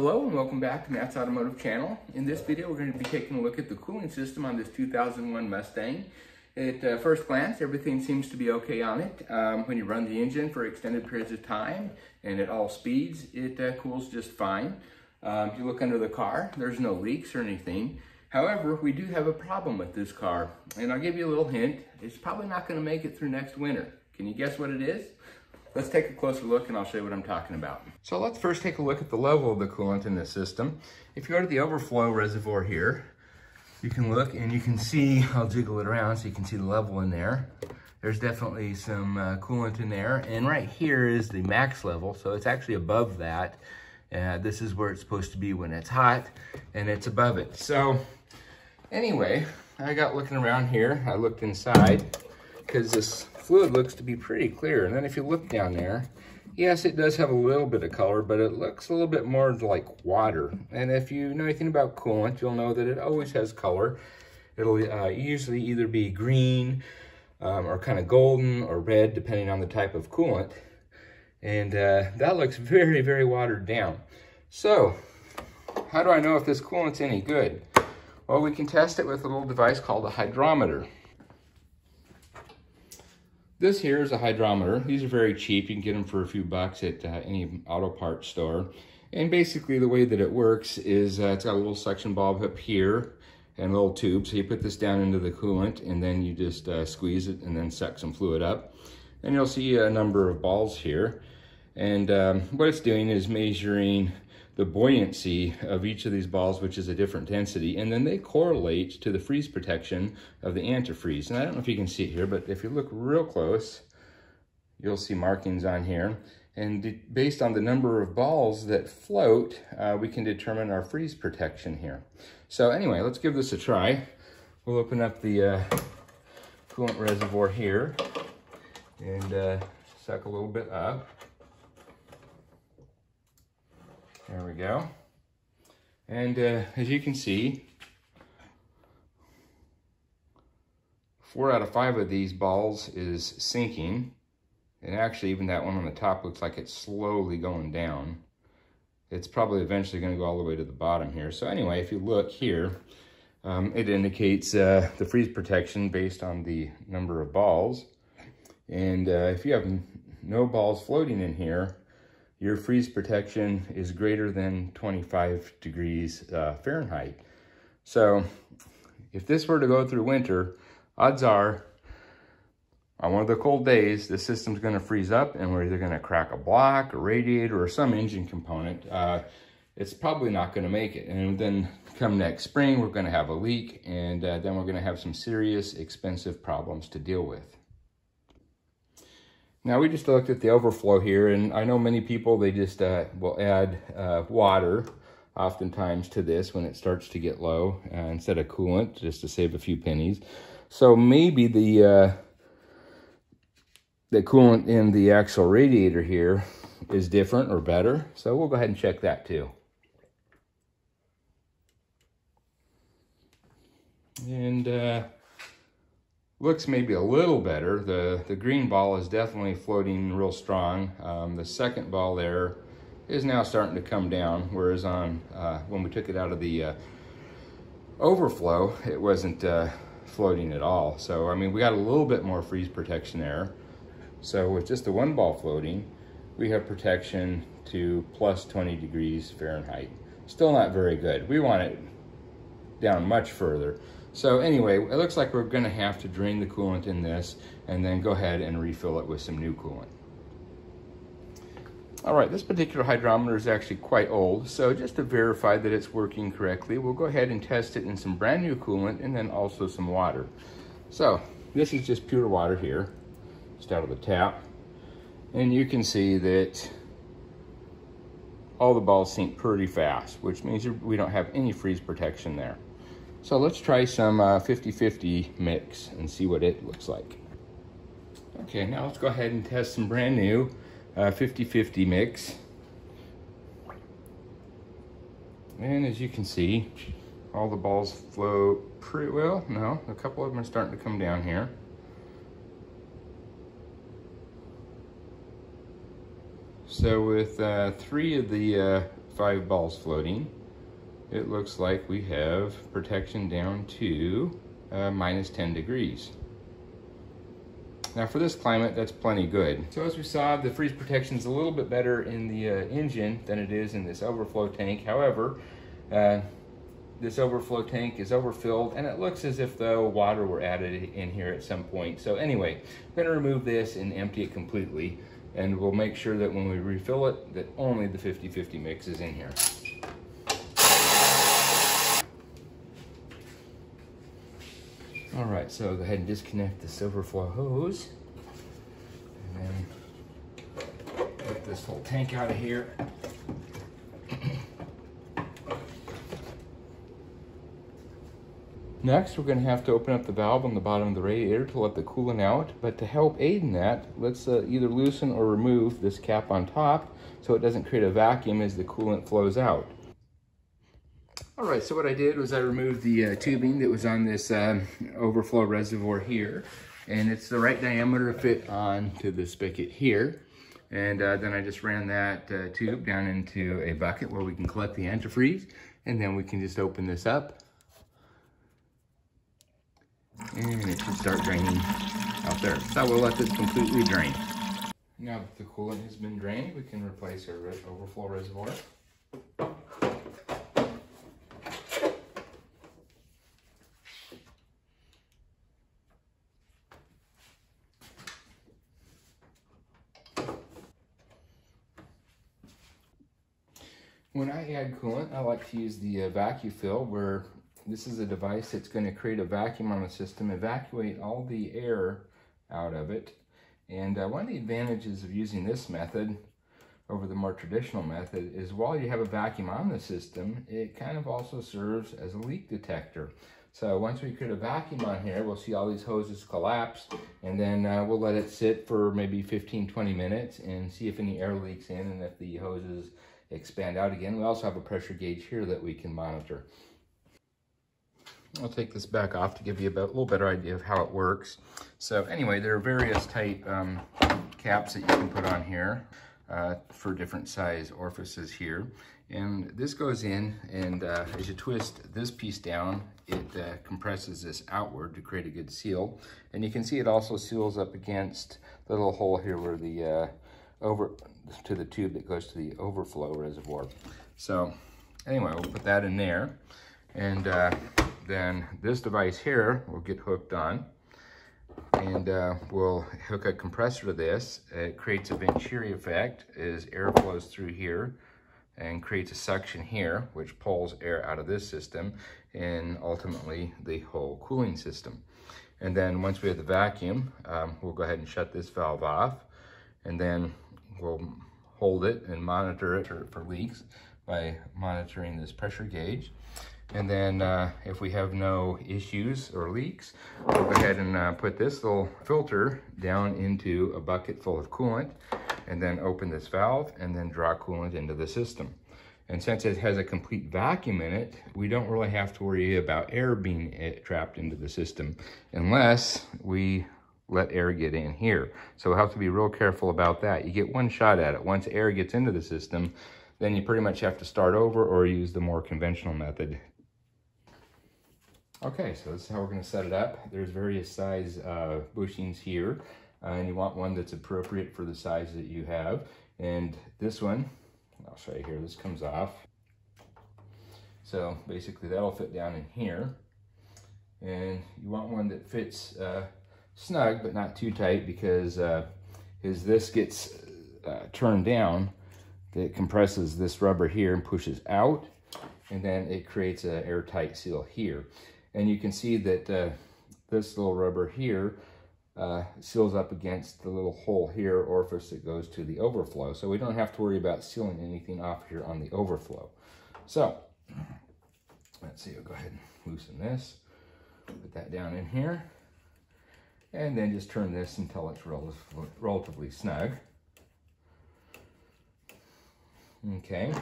Hello and welcome back to Matt's Automotive Channel. In this video, we're going to be taking a look at the cooling system on this 2001 Mustang. At first glance, everything seems to be okay on it. When you run the engine for extended periods of time and at all speeds, it cools just fine. If you look under the car, there's no leaks or anything. However, we do have a problem with this car, and I'll give you a little hint. It's probably not going to make it through next winter. Can you guess what it is? Let's take a closer look and I'll show you what I'm talking about. So let's first take a look at the level of the coolant in this system. If you go to the overflow reservoir here, you can look and you can see, I'll jiggle it around so you can see the level in there. There's definitely some coolant in there. And right here is the max level, so it's actually above that. This is where it's supposed to be when it's hot, and it's above it. So anyway, I got looking around here. I looked inside because this fluid looks to be pretty clear. And then if you look down there, yes, it does have a little bit of color, but it looks a little bit more like water. And if you know anything about coolant, you'll know that it always has color. It'll usually either be green or kind of golden or red, depending on the type of coolant. And that looks very, very watered down. So how do I know if this coolant's any good? Well, we can test it with a little device called a hydrometer. This here is a hydrometer. These are very cheap. You can get them for a few bucks at any auto parts store. And basically the way that it works is it's got a little suction bulb up here and a little tube. So you put this down into the coolant and then you just squeeze it and then suck some fluid up. And you'll see a number of balls here. And what it's doing is measuring the buoyancy of each of these balls, which is a different density, and then they correlate to the freeze protection of the antifreeze. And I don't know if you can see it here, but if you look real close, you'll see markings on here. And based on the number of balls that float, we can determine our freeze protection here. So anyway, let's give this a try. We'll open up the coolant reservoir here and suck a little bit up. There we go. And as you can see, 4 out of 5 of these balls is sinking. And actually even that one on the top looks like it's slowly going down. It's probably eventually going to go all the way to the bottom here. So anyway, if you look here, it indicates the freeze protection based on the number of balls. And if you have no balls floating in here, your freeze protection is greater than 25 degrees Fahrenheit. So if this were to go through winter, odds are on one of the cold days, the system's gonna freeze up and we're either gonna crack a block, a radiator, or some engine component. It's probably not gonna make it. And then come next spring, we're gonna have a leak, and then we're gonna have some serious, expensive problems to deal with. Now we just looked at the overflow here, and I know many people, they just will add water oftentimes to this when it starts to get low instead of coolant, just to save a few pennies. So maybe the coolant in the actual radiator here is different or better. So we'll go ahead and check that too. And looks maybe a little better. The green ball is definitely floating real strong. The second ball there is now starting to come down, whereas on when we took it out of the overflow, it wasn't floating at all. So I mean, we got a little bit more freeze protection there. So with just the one ball floating, we have protection to plus 20 degrees Fahrenheit. Still not very good. We want it down much further. So anyway, it looks like we're gonna have to drain the coolant in this and then go ahead and refill it with some new coolant. All right, this particular hydrometer is actually quite old, so just to verify that it's working correctly, we'll go ahead and test it in some brand new coolant and then also some water. So this is just pure water here, just out of the tap. And you can see that all the balls sink pretty fast, which means we don't have any freeze protection there. So let's try some 50-50 mix and see what it looks like. Okay, now let's go ahead and test some brand new 50-50 mix. And as you can see, all the balls float pretty well. No, a couple of them are starting to come down here. So with 3 of the 5 balls floating, it looks like we have protection down to minus 10 degrees. Now for this climate, that's plenty good. So as we saw, the freeze protection is a little bit better in the engine than it is in this overflow tank. However, this overflow tank is overfilled, and it looks as if though water were added in here at some point. So anyway, I'm going to remove this and empty it completely, and we'll make sure that when we refill it, that only the 50-50 mix is in here. All right, so go ahead and disconnect this overflow hose, and then get this whole tank out of here. Next, we're going to have to open up the valve on the bottom of the radiator to let the coolant out, but to help aid in that, let's either loosen or remove this cap on top so it doesn't create a vacuum as the coolant flows out. All right, so what I did was I removed the tubing that was on this overflow reservoir here, and it's the right diameter to fit onto the spigot here. And then I just ran that tube down into a bucket where we can collect the antifreeze, and then we can just open this up. And it should start draining out there. So we'll let this completely drain. Now that the coolant has been drained, we can replace our overflow reservoir. When I add coolant, I like to use the VacuFill, where this is a device that's going to create a vacuum on the system, evacuate all the air out of it. And one of the advantages of using this method over the more traditional method is while you have a vacuum on the system, it kind of also serves as a leak detector. So once we create a vacuum on here, we'll see all these hoses collapse, and then we'll let it sit for maybe 15-20 minutes and see if any air leaks in and if the hoses expand out again. We also have a pressure gauge here that we can monitor. I'll take this back off to give you a little better idea of how it works. So anyway, there are various type caps that you can put on here for different size orifices here. And this goes in, and as you twist this piece down, it compresses this outward to create a good seal. And you can see it also seals up against the little hole here where the to the tube that goes to the overflow reservoir. So anyway, we'll put that in there, and then this device here will get hooked on, and we'll hook a compressor to this. It creates a Venturi effect as air flows through here and creates a suction here, which pulls air out of this system and ultimately the whole cooling system. And then once we have the vacuum, we'll go ahead and shut this valve off, and then we'll hold it and monitor it for leaks by monitoring this pressure gauge. And then if we have no issues or leaks, we'll go ahead and put this little filter down into a bucket full of coolant, and then open this valve and then draw coolant into the system. And since it has a complete vacuum in it, we don't really have to worry about air being trapped into the system unless we let air get in here. So we'll have to be real careful about that. You get one shot at it. Once air gets into the system, then you pretty much have to start over or use the more conventional method. Okay, so this is how we're going to set it up. There's various size bushings here, and you want one that's appropriate for the size that you have. And this one, I'll show you here, this comes off. So basically that'll fit down in here. And you want one that fits snug, but not too tight, because as this gets turned down, it compresses this rubber here and pushes out, and then it creates an airtight seal here. And you can see that this little rubber here seals up against the little hole here, orifice that goes to the overflow. So we don't have to worry about sealing anything off here on the overflow. So let's see, I'll go ahead and loosen this, put that down in here, and then just turn this until it's relatively snug. Okay.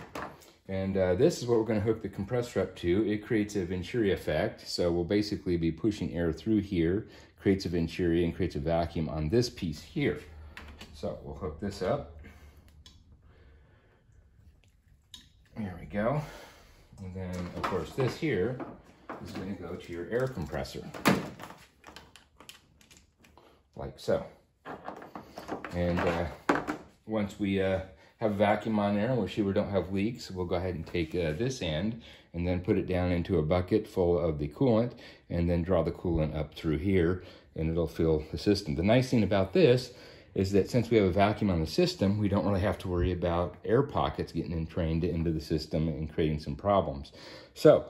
And this is what we're going to hook the compressor up to. It creates a Venturi effect. So we'll basically be pushing air through here, creates a Venturi and creates a vacuum on this piece here. So we'll hook this up. There we go. And then, of course, this here is going to go to your air compressor. Like so. And once we have vacuum on there and we're sure we don't have leaks, we'll go ahead and take this end and then put it down into a bucket full of the coolant and then draw the coolant up through here and it'll fill the system. The nice thing about this is that since we have a vacuum on the system, we don't really have to worry about air pockets getting entrained into the system and creating some problems. So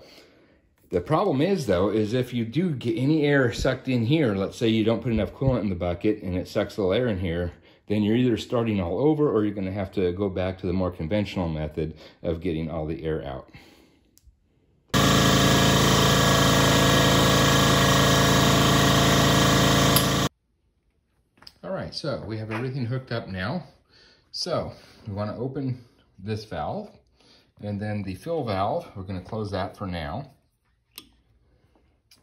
the problem is though, is if you do get any air sucked in here, let's say you don't put enough coolant in the bucket and it sucks a little air in here, then you're either starting all over or you're gonna have to go back to the more conventional method of getting all the air out. All right, so we have everything hooked up now. So we wanna open this valve and then the fill valve, we're gonna close that for now.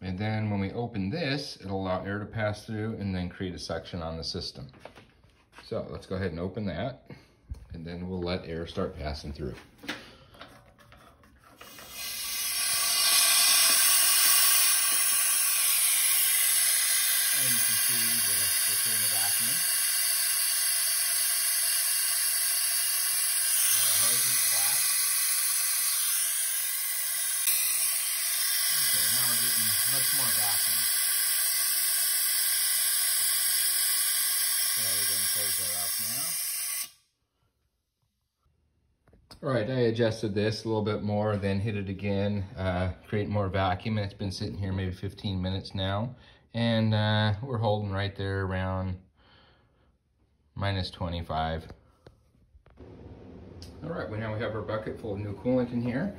And then when we open this, it'll allow air to pass through and then create a suction on the system. So let's go ahead and open that, and then we'll let air start passing through. And you can see that we're putting a vacuum. Our hose is flat. Okay, now we're getting much more vacuum. So we're going to close that off now. All right, I adjusted this a little bit more, then hit it again, create more vacuum. It's been sitting here maybe 15 minutes now. And we're holding right there around minus 25. All right, well now we have our bucket full of new coolant in here.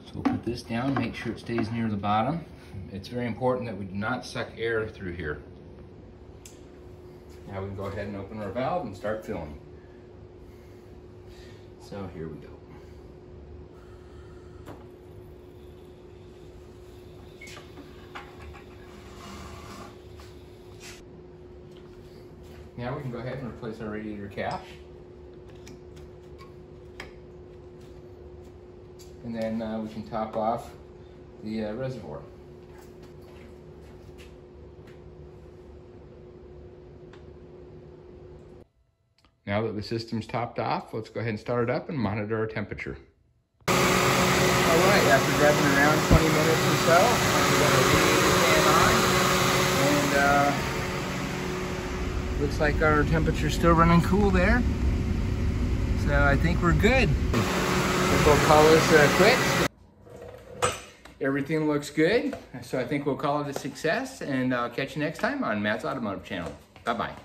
So we'll put this down, make sure it stays near the bottom. It's very important that we do not suck air through here. Now we can go ahead and open our valve and start filling. So here we go. Now we can go ahead and replace our radiator caps. And then we can top off the reservoir. Now that the system's topped off, let's go ahead and start it up and monitor our temperature. All right, after driving around 20 minutes or so, we got our radiator fan on, and looks like our temperature's still running cool there. So I think we're good. We'll call this quits. Everything looks good, so I think we'll call it a success, and I'll catch you next time on Matt's Automotive Channel. Bye-bye.